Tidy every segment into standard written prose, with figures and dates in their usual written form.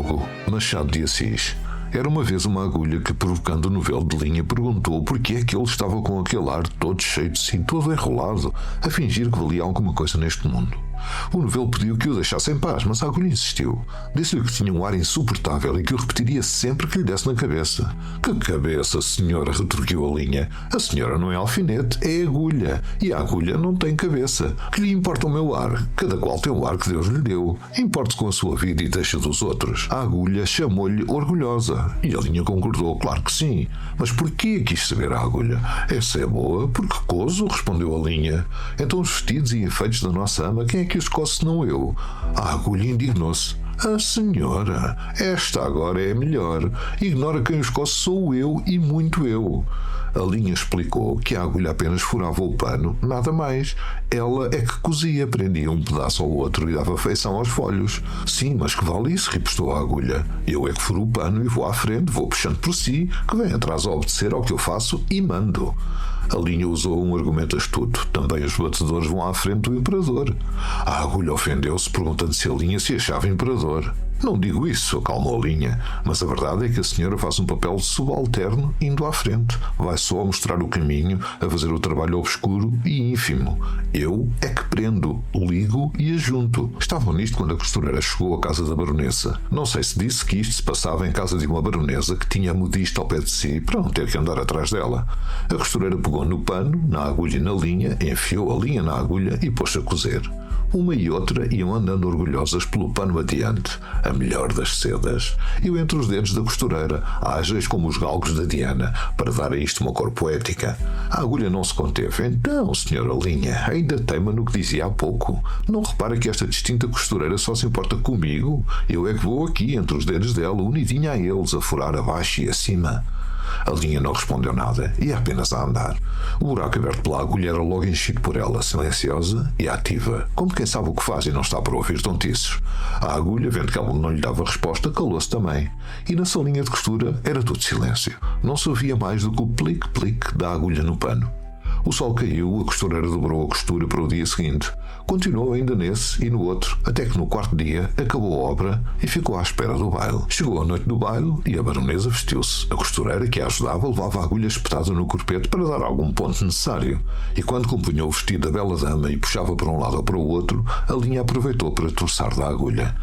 Hugo Machado de Assis. Era uma vez uma agulha que, provocando o novelo de linha, perguntou porque é que ele estava com aquele ar todo cheio de si, todo enrolado, a fingir que valia alguma coisa neste mundo. O novelo pediu que o deixasse em paz, mas a agulha insistiu. Disse-lhe que tinha um ar insuportável e que o repetiria sempre que lhe desse na cabeça. Que cabeça, senhora? Retorquiu a linha. A senhora não é alfinete, é agulha. E a agulha não tem cabeça. Que lhe importa o meu ar? Cada qual tem o ar que Deus lhe deu. Importe com a sua vida e deixa dos outros. A agulha chamou-lhe orgulhosa. E a linha concordou, claro que sim. Mas porquê quis saber a agulha? Essa é boa, porque coso, respondeu a linha. Então os vestidos e enfeites da nossa ama, quem é que os coce senão eu? A agulha indignou-se. A senhora, esta agora é melhor. Ignora quem os coce sou eu e muito eu. A linha explicou que a agulha apenas furava o pano, nada mais. Ela é que cosia, prendia um pedaço ao outro e dava feição aos folhos. Sim, mas que vale isso? Repostou a agulha. Eu é que furo o pano e vou à frente, vou puxando por si, que vem atrás a obedecer ao que eu faço e mando. A linha usou um argumento astuto. Também os batedores vão à frente do imperador. A agulha ofendeu-se, perguntando se a linha se achava imperador. Não digo isso, acalmou a linha, mas a verdade é que a senhora faz um papel de subalterno indo à frente. Vai só a mostrar o caminho, a fazer o trabalho obscuro e ínfimo. Eu é que prendo, ligo e ajunto. Estavam nisto quando a costureira chegou à casa da baronesa. Não sei se disse que isto se passava em casa de uma baronesa que tinha a modista ao pé de si para não ter que andar atrás dela. A costureira pegou no pano, na agulha e na linha, enfiou a linha na agulha e pôs-se a cozer. Uma e outra iam andando orgulhosas pelo pano adiante, a melhor das sedas. Eu entre os dedos da costureira, ágeis como os galgos da Diana, para dar a isto uma cor poética. A agulha não se conteve. Então, senhora linha, ainda teima no que dizia há pouco. Não repara que esta distinta costureira só se importa comigo? Eu é que vou aqui, entre os dedos dela, unidinha a eles, a furar abaixo e acima. A linha não respondeu nada, ia apenas a andar. O buraco aberto pela agulha era logo enchido por ela, silenciosa e ativa, como quem sabe o que faz e não está para ouvir tontices. A agulha, vendo que ela não lhe dava resposta, calou-se também. E na salinha de costura era tudo silêncio. Não se ouvia mais do que o plique-plique da agulha no pano. O sol caiu, a costureira dobrou a costura para o dia seguinte. Continuou ainda nesse e no outro, até que no quarto dia acabou a obra e ficou à espera do baile. Chegou a noite do baile e a baronesa vestiu-se. A costureira que a ajudava levava a agulha espetada no corpete para dar algum ponto necessário. E quando compunhou o vestido da bela dama e puxava para um lado ou para o outro, a linha aproveitou para torçar da agulha.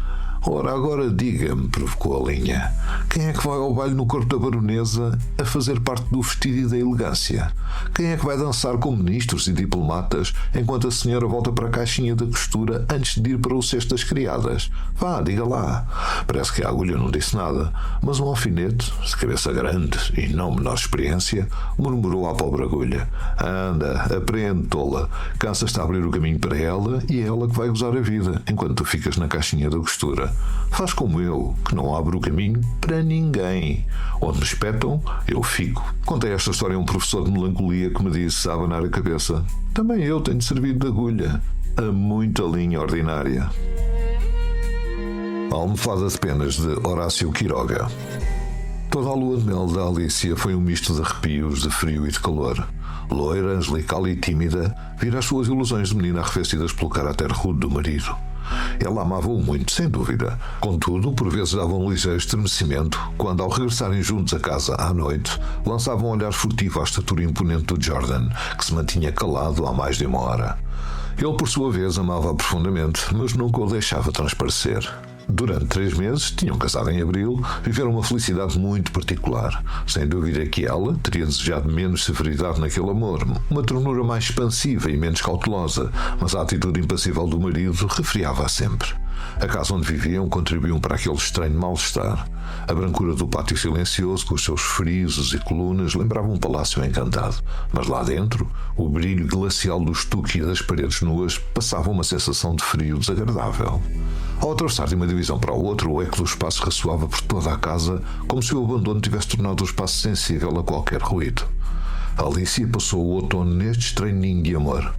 Ora, agora diga-me, provocou a linha, quem é que vai ao baile no corpo da baronesa a fazer parte do vestido e da elegância? Quem é que vai dançar com ministros e diplomatas enquanto a senhora volta para a caixinha da costura antes de ir para o cesto das criadas? Vá, diga lá. Parece que a agulha não disse nada, mas um alfinete, de cabeça grande e não menor experiência, murmurou à pobre agulha. Anda, aprende, tola. Cansa-te a abrir o caminho para ela e é ela que vai gozar a vida, enquanto tu ficas na caixinha da costura. Faz como eu, que não abro o caminho para ninguém. Onde me espetam, eu fico. Contei esta história a um professor de melancolia que me disse a abanar a cabeça. Também eu tenho servido de agulha a muita linha ordinária. A Almofada de Penas, de Horácio Quiroga. Toda a lua de mel da Alicia foi um misto de arrepios, de frio e de calor. Loira, angelical e tímida, vira as suas ilusões de menina arrefecidas pelo caráter rude do marido. Ela amava-o muito, sem dúvida. Contudo, por vezes dava um ligeiro estremecimento quando, ao regressarem juntos a casa à noite, lançava um olhar furtivo à estatura imponente do Jordan, que se mantinha calado há mais de uma hora. Ele, por sua vez, amava-a profundamente, mas nunca o deixava transparecer. Durante 3 meses, tinham casado em abril, viveram uma felicidade muito particular. Sem dúvida que ela teria desejado menos severidade naquele amor, uma ternura mais expansiva e menos cautelosa, mas a atitude impassível do marido refriava-a sempre. A casa onde viviam contribuíam para aquele estranho mal-estar. A brancura do pátio silencioso, com os seus frisos e colunas, lembrava um palácio encantado. Mas lá dentro, o brilho glacial do estuque e das paredes nuas passava uma sensação de frio desagradável. Ao atravessar de uma divisão para a outra, o eco do espaço ressoava por toda a casa, como se o abandono tivesse tornado o espaço sensível a qualquer ruído. A Alicia passou o outono neste estranho ninho de amor.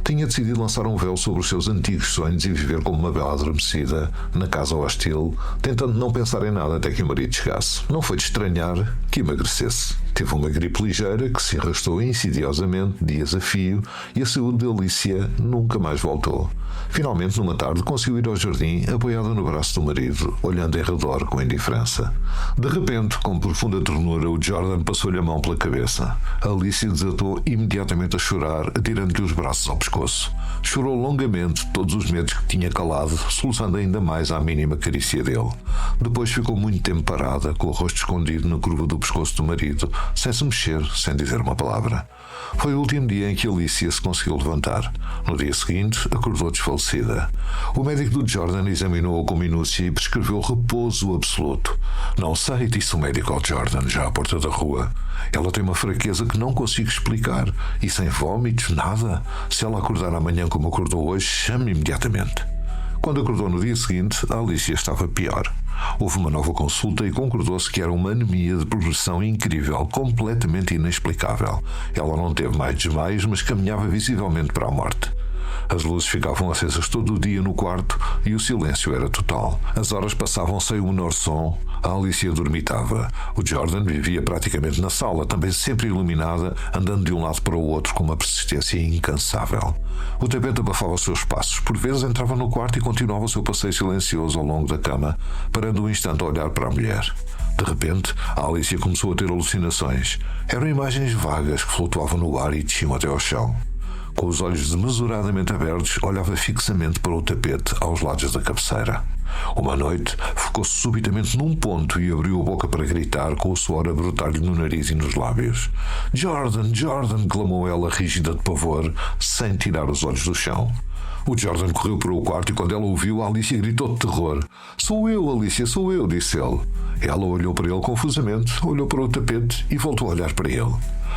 Tinha decidido lançar um véu sobre os seus antigos sonhos e viver como uma bela adormecida, na casa hostil, tentando não pensar em nada até que o marido chegasse. Não foi de estranhar que emagrecesse. Teve uma gripe ligeira que se arrastou insidiosamente dias a fio e a saúde de Alicia nunca mais voltou. Finalmente, numa tarde, conseguiu ir ao jardim, apoiada no braço do marido, olhando em redor com indiferença. De repente, com profunda ternura, o Jordan passou-lhe a mão pela cabeça. Alicia desatou imediatamente a chorar, atirando-lhe os braços ao pescoço. Chorou longamente todos os medos que tinha calado, soluçando ainda mais à mínima carícia dele. Depois ficou muito tempo parada, com o rosto escondido na curva do pescoço do marido, sem se mexer, sem dizer uma palavra. Foi o último dia em que Alicia se conseguiu levantar. No dia seguinte, acordou desfalecida. O médico do Jordan examinou-a com minúcia e prescreveu repouso absoluto. Não sei, disse o médico ao Jordan, já à porta da rua. Ela tem uma fraqueza que não consigo explicar. E sem vômitos, nada. Se ela acordar amanhã como acordou hoje, chame imediatamente. Quando acordou no dia seguinte, a Alicia estava pior. Houve uma nova consulta e concordou-se que era uma anemia de progressão incrível, completamente inexplicável. Ela não teve mais desmaios, mas caminhava visivelmente para a morte. As luzes ficavam acesas todo o dia no quarto e o silêncio era total. As horas passavam sem o menor som. A Alicia dormitava. O Jordan vivia praticamente na sala, também sempre iluminada, andando de um lado para o outro com uma persistência incansável. O tapete abafava os seus passos. Por vezes entrava no quarto e continuava o seu passeio silencioso ao longo da cama, parando um instante a olhar para a mulher. De repente, a Alicia começou a ter alucinações. Eram imagens vagas que flutuavam no ar e desciam até ao chão. Com os olhos desmesuradamente abertos, olhava fixamente para o tapete aos lados da cabeceira. Uma noite, focou-se subitamente num ponto e abriu a boca para gritar, com o suor a brotar-lhe no nariz e nos lábios. "Jordan, Jordan!" clamou ela, rígida de pavor, sem tirar os olhos do chão. O Jordan correu para o quarto e quando ela o viu, a Alicia gritou de terror. "Sou eu, Alicia, sou eu", disse ele. Ela olhou para ele confusamente, olhou para o tapete e voltou a olhar para ele.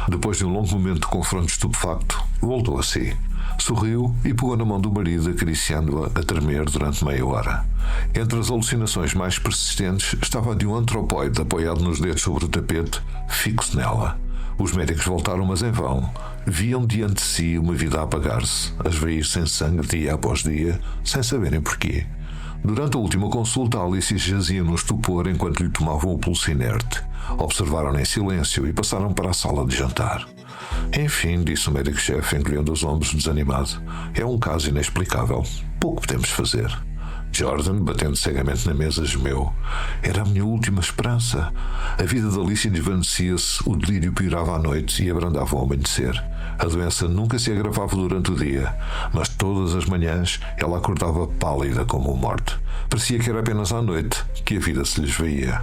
Depois de um longo momento de confronto estupefacto, voltou a si. Sorriu e pegou na mão do marido, acariciando-a a tremer durante meia hora. Entre as alucinações mais persistentes estava a de um antropóide apoiado nos dedos sobre o tapete, fixo nela. Os médicos voltaram, mas em vão. Viam diante de si uma vida a apagar-se, a esvair sem sangue dia após dia, sem saberem porquê. Durante a última consulta, a Alicia jazia no estupor enquanto lhe tomavam o pulso inerte. Observaram-na em silêncio e passaram para a sala de jantar. "Enfim", disse o médico-chefe, encolhendo os ombros desanimado, "é um caso inexplicável. Pouco podemos fazer." Jordan, batendo cegamente na mesa, gemeu. Era a minha última esperança. A vida de Alicia desvanecia-se, o delírio piorava à noite e abrandava ao amanhecer. A doença nunca se agravava durante o dia, mas todas as manhãs ela acordava pálida como uma morte. Parecia que era apenas à noite que a vida se lhe esvaía.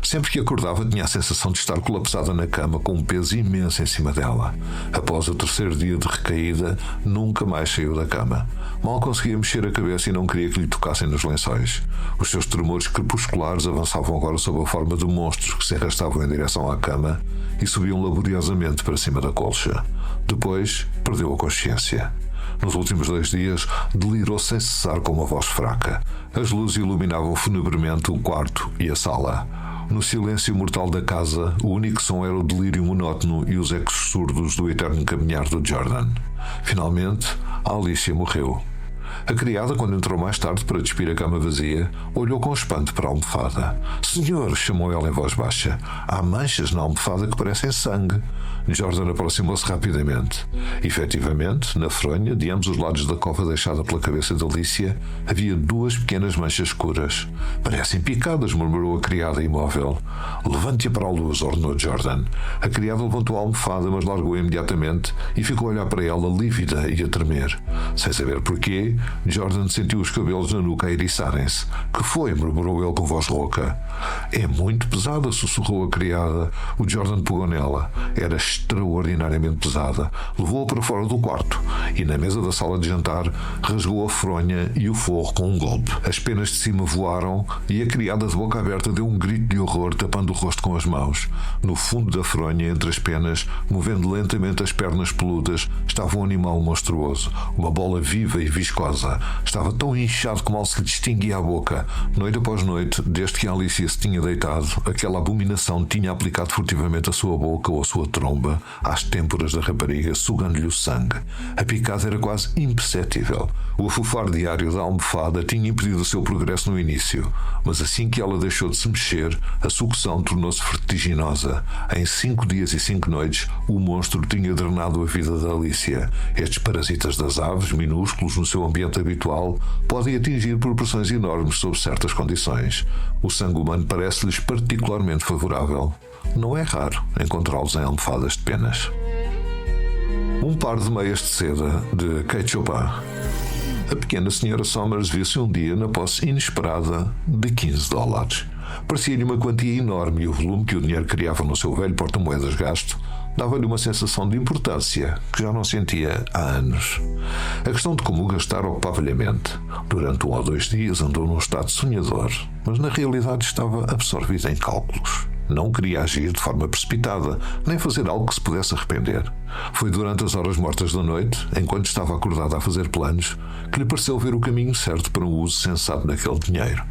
Sempre que acordava tinha a sensação de estar colapsada na cama com um peso imenso em cima dela. Após o terceiro dia de recaída, nunca mais saiu da cama. Mal conseguia mexer a cabeça e não queria que lhe tocassem nos lençóis. Os seus tremores crepusculares avançavam agora sob a forma de monstros que se arrastavam em direção à cama e subiam laboriosamente para cima da colcha. Depois, perdeu a consciência. Nos últimos 2 dias, delirou sem cessar com uma voz fraca. As luzes iluminavam funebremente o quarto e a sala. No silêncio mortal da casa, o único som era o delírio monótono e os ecos surdos do eterno caminhar do Jordan. Finalmente, a Alicia morreu. A criada, quando entrou mais tarde para despir a cama vazia, olhou com espanto para a almofada. "Senhor", chamou ela em voz baixa, "há manchas na almofada que parecem sangue." Jordan aproximou-se rapidamente. Efetivamente, na fronha, de ambos os lados da cova deixada pela cabeça de Alicia, havia 2 pequenas manchas escuras. "Parecem picadas", murmurou a criada imóvel. "Levante-a para a luz", ordenou Jordan. A criada levantou a almofada, mas largou imediatamente e ficou a olhar para ela lívida e a tremer. Sem saber porquê, Jordan sentiu os cabelos na nuca a eriçarem-se. "Que foi?", murmurou ele com voz rouca. "É muito pesada", sussurrou a criada. O Jordan pegou nela. Era extraordinariamente pesada. Levou-a para fora do quarto e, na mesa da sala de jantar, rasgou a fronha e o forro com um golpe. As penas de cima voaram e a criada, de boca aberta, deu um grito de horror, tapando o rosto com as mãos. No fundo da fronha, entre as penas, movendo lentamente as pernas peludas, estava um animal monstruoso, uma bola viva e viscosa. nervosa. Estava tão inchado que mal se lhe distinguia a boca. Noite após noite, desde que a Alicia se tinha deitado, aquela abominação tinha aplicado furtivamente a sua boca ou a sua tromba às têmporas da rapariga, sugando-lhe o sangue. A picada era quase imperceptível. O afufar diário da almofada tinha impedido o seu progresso no início, mas assim que ela deixou de se mexer, a sucção tornou-se vertiginosa. Em 5 dias e 5 noites, o monstro tinha drenado a vida da Alicia. Estes parasitas das aves, minúsculos no seu ambiente habitual, podem atingir proporções enormes sob certas condições. O sangue humano parece-lhes particularmente favorável. Não é raro encontrá-los em almofadas de penas. Um par de meias de seda de Kate Chopin. A pequena senhora Somers viu-se um dia na posse inesperada de $15. Parecia-lhe uma quantia enorme e o volume que o dinheiro criava no seu velho porta-moedas gasto dava-lhe uma sensação de importância que já não sentia há anos. A questão de como o gastar ocupava-lhe a mente. Durante 1 ou 2 dias andou num estado sonhador, mas na realidade estava absorvido em cálculos. Não queria agir de forma precipitada, nem fazer algo que se pudesse arrepender. Foi durante as horas mortas da noite, enquanto estava acordada a fazer planos, que lhe pareceu ver o caminho certo para um uso sensato daquele dinheiro.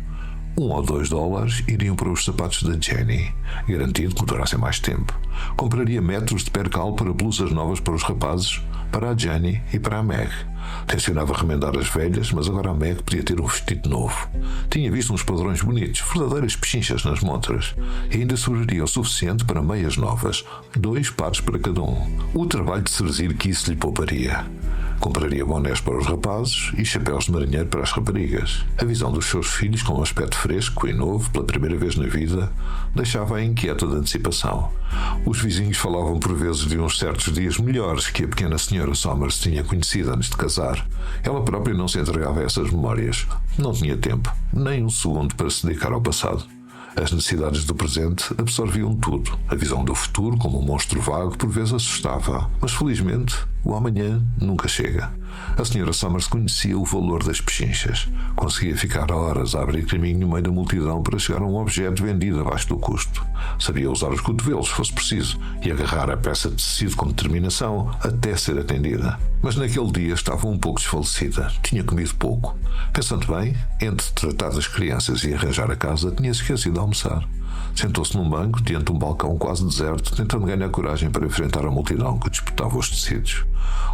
$1 ou $2 iriam para os sapatos da Jenny, garantido que durassem mais tempo. Compraria metros de percal para blusas novas para os rapazes, para a Jenny e para a Meg. Tencionava remendar as velhas, mas agora a Meg podia ter um vestido novo. Tinha visto uns padrões bonitos, verdadeiras pechinchas nas montras, e ainda sobraria o suficiente para meias novas, 2 pares para cada um. O trabalho de cerzir que isso lhe pouparia. Compraria bonés para os rapazes e chapéus de marinheiro para as raparigas. A visão dos seus filhos com um aspecto fresco e novo, pela primeira vez na vida, deixava-a inquieta de antecipação. Os vizinhos falavam por vezes de uns certos dias melhores que a pequena senhora Somers tinha conhecido antes de casar. Ela própria não se entregava a essas memórias. Não tinha tempo, nem um segundo para se dedicar ao passado. As necessidades do presente absorviam tudo. A visão do futuro, como um monstro vago, por vezes assustava. Mas, felizmente, o amanhã nunca chega. A senhora Somers conhecia o valor das pechinchas. Conseguia ficar horas a abrir caminho no meio da multidão para chegar a um objeto vendido abaixo do custo. Sabia usar os cotovelos, se fosse preciso, e agarrar a peça de tecido com determinação até ser atendida. Mas naquele dia estava um pouco desfalecida. Tinha comido pouco. Pensando bem, entre tratar das crianças e arranjar a casa, tinha esquecido de almoçar. Sentou-se num banco, diante de um balcão quase deserto, tentando ganhar coragem para enfrentar a multidão que disputava os tecidos.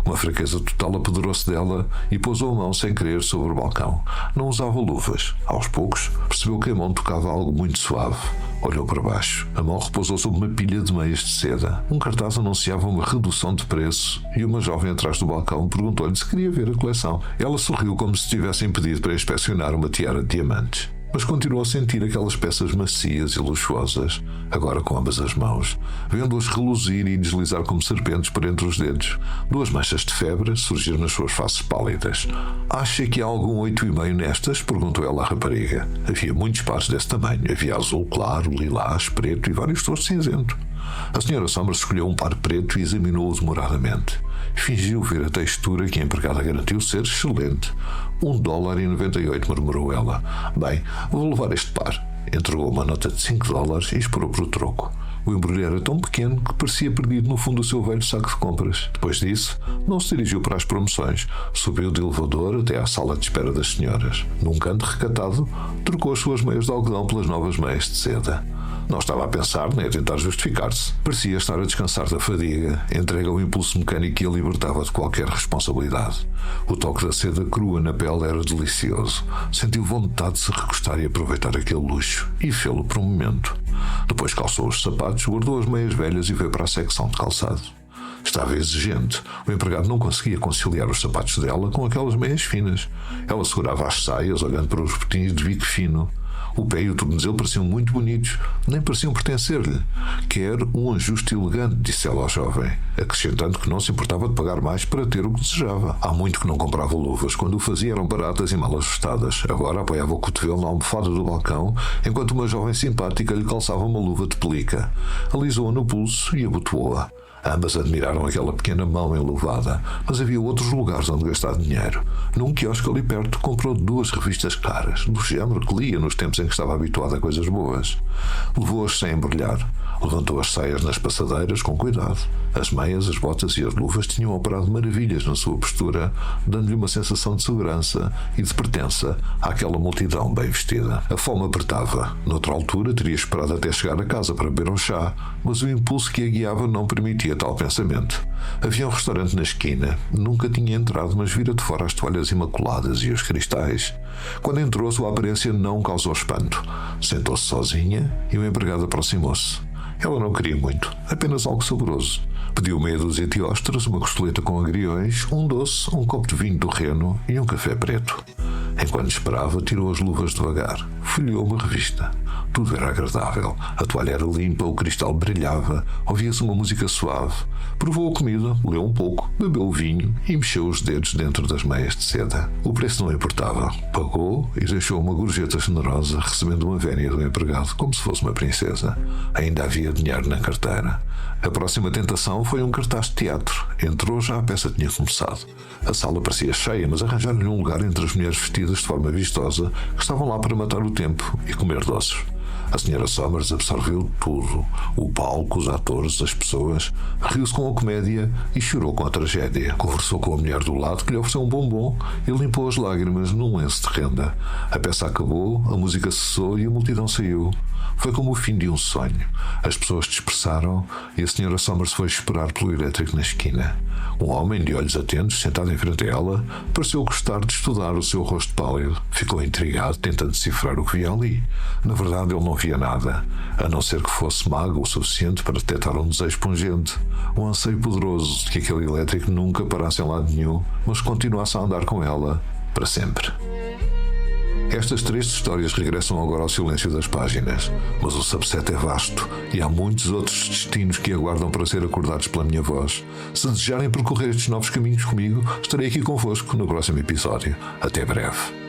Uma fraqueza total apoderou-se dela e pousou a mão sem querer sobre o balcão. Não usava luvas. Aos poucos, percebeu que a mão tocava algo muito suave. Olhou para baixo. A mão repousou sobre uma pilha de meias de seda. Um cartaz anunciava uma redução de preço e uma jovem atrás do balcão perguntou-lhe se queria ver a coleção. Ela sorriu como se tivessem pedido para inspecionar uma tiara de diamantes. Mas continuou a sentir aquelas peças macias e luxuosas, agora com ambas as mãos, vendo-as reluzir e deslizar como serpentes por entre os dedos. 2 manchas de febre surgiram nas suas faces pálidas. «Acha que há algum 8,5 nestas?» perguntou ela à rapariga. Havia muitos pares desse tamanho. Havia azul claro, lilás, preto e vários tons de cinzento. A senhora Somers escolheu um par preto e examinou-o demoradamente. Fingiu ver a textura que a empregada garantiu ser excelente. $1,98, murmurou ela. Bem, vou levar este par. Entregou uma nota de $5 e esperou por o troco. O embrulho era tão pequeno que parecia perdido no fundo do seu velho saco de compras. Depois disso, não se dirigiu para as promoções. Subiu de elevador até à sala de espera das senhoras. Num canto recatado, trocou as suas meias de algodão pelas novas meias de seda. Não estava a pensar nem a tentar justificar-se. Parecia estar a descansar da fadiga, entregue ao impulso mecânico que a libertava de qualquer responsabilidade. O toque da seda crua na pele era delicioso. Sentiu vontade de se recostar e aproveitar aquele luxo, e fê-lo por um momento. Depois calçou os sapatos, guardou as meias velhas e veio para a secção de calçado. Estava exigente. O empregado não conseguia conciliar os sapatos dela com aquelas meias finas. Ela segurava as saias, olhando para os botins de bico fino. O pé e o tornozelo pareciam muito bonitos, nem pareciam pertencer-lhe. Quer um ajuste elegante, disse ela ao jovem, acrescentando que não se importava de pagar mais para ter o que desejava. Há muito que não comprava luvas. Quando o fazia eram baratas e mal ajustadas. Agora apoiava o cotovelo na almofada do balcão, enquanto uma jovem simpática lhe calçava uma luva de pelica. Alisou-a no pulso e abotoou-a. Ambas admiraram aquela pequena mão enluvada, mas havia outros lugares onde gastar dinheiro. Num quiosque ali perto comprou 2 revistas caras, do género que lia nos tempos em que estava habituado a coisas boas. Levou-as sem embrulhar. Levantou as saias nas passadeiras com cuidado. As meias, as botas e as luvas tinham operado maravilhas na sua postura, dando-lhe uma sensação de segurança e de pertença àquela multidão bem vestida. A fome apertava. Noutra altura teria esperado até chegar a casa para beber um chá, mas o impulso que a guiava não permitia tal pensamento. Havia um restaurante na esquina. Nunca tinha entrado, mas vira de fora as toalhas imaculadas e os cristais. Quando entrou, sua aparência não causou espanto. Sentou-se sozinha e o empregado aproximou-se. Ela não queria muito, apenas algo saboroso. Pediu meia dúzia de ostras, uma costeleta com agriões, um doce, um copo de vinho do Reno e um café preto. Enquanto esperava, tirou as luvas devagar. Folheou uma revista. Tudo era agradável. A toalha era limpa, o cristal brilhava, ouvia-se uma música suave. Provou a comida, leu um pouco, bebeu o vinho e mexeu os dedos dentro das meias de seda. O preço não importava. Pagou e deixou uma gorjeta generosa, recebendo uma vénia do empregado, como se fosse uma princesa. Ainda havia dinheiro na carteira. A próxima tentação foi um cartaz de teatro. Entrou, já a peça tinha começado. A sala parecia cheia, mas arranjaram-lhe um lugar entre as mulheres vestidas de forma vistosa que estavam lá para matar o tempo e comer doces. A Sra. Somers absorveu tudo. O palco, os atores, as pessoas. Riu-se com a comédia e chorou com a tragédia. Conversou com a mulher do lado que lhe ofereceu um bombom e limpou as lágrimas num lenço de renda. A peça acabou, a música cessou e a multidão saiu. Foi como o fim de um sonho. As pessoas dispersaram e a Sra. Somers foi esperar pelo elétrico na esquina. Um homem de olhos atentos, sentado em frente a ela, pareceu gostar de estudar o seu rosto pálido. Ficou intrigado, tentando decifrar o que via ali. Na verdade, ele não via nada, a não ser que fosse mago o suficiente para detectar um desejo pungente, um anseio poderoso de que aquele elétrico nunca parasse em lado nenhum, mas continuasse a andar com ela para sempre. Estas 3 histórias regressam agora ao silêncio das páginas, mas o subset é vasto e há muitos outros destinos que aguardam para ser acordados pela minha voz. Se desejarem percorrer estes novos caminhos comigo, estarei aqui convosco no próximo episódio. Até breve.